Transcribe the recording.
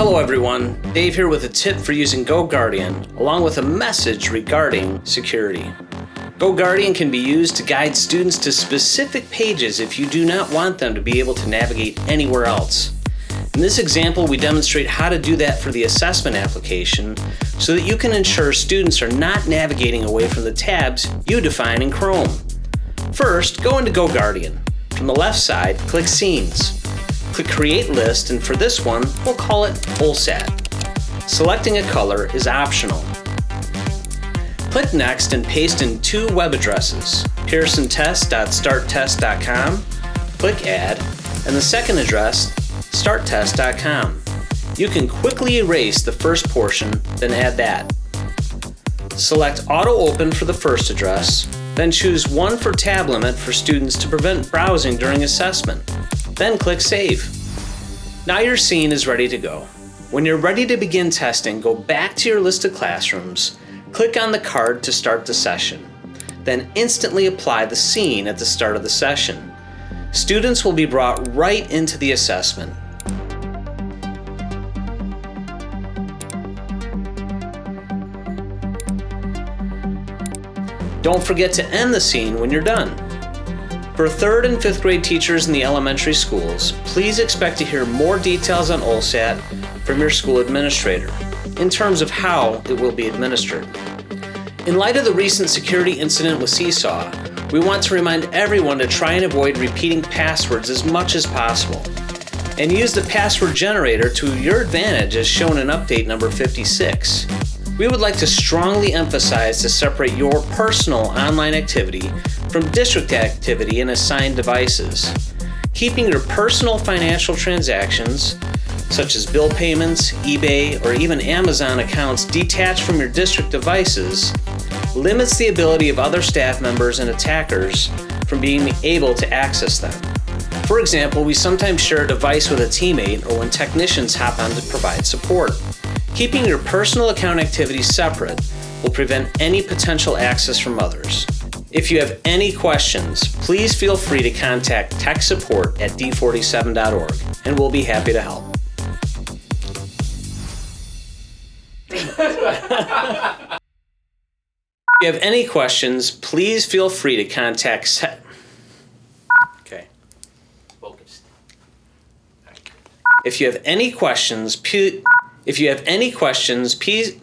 Hello everyone, Dave here with a tip for using GoGuardian, along with a message regarding security. GoGuardian can be used to guide students to specific pages if you do not want them to be able to navigate anywhere else. In this example, we demonstrate how to do that for the assessment application so that you can ensure students are not navigating away from the tabs you define in Chrome. First, go into GoGuardian. From the left side, click Scenes. Click Create List, and for this one, we'll call it OLSAT. Selecting a color is optional. Click Next and paste in two web addresses, pearsontest.starttest.com, click Add, and the second address, starttest.com. You can quickly erase the first portion, then add that. Select Auto Open for the first address, then choose one for tab limit for students to prevent browsing during assessment. Then click Save. Now your scene is ready to go. When you're ready to begin testing, go back to your list of classrooms, click on the card to start the session, then instantly apply the scene at the start of the session. Students will be brought right into the assessment. Don't forget to end the scene when you're done. For 3rd and 5th grade teachers in the elementary schools, please expect to hear more details on OLSAT from your school administrator in terms of how it will be administered. In light of the recent security incident with Seesaw, we want to remind everyone to try and avoid repeating passwords as much as possible, and use the password generator to your advantage as shown in update number 56. We would like to strongly emphasize to separate your personal online activity from district activity in assigned devices. Keeping your personal financial transactions, such as bill payments, eBay, or even Amazon accounts detached from your district devices limits the ability of other staff members and attackers from being able to access them. For example, we sometimes share a device with a teammate or when technicians hop on to provide support. Keeping your personal account activities separate will prevent any potential access from others. If you have any questions, please feel free to contact tech support at d47.org, and we'll be happy to help. If you have any questions, please feel free to contact Okay. Focused. If you have any questions, please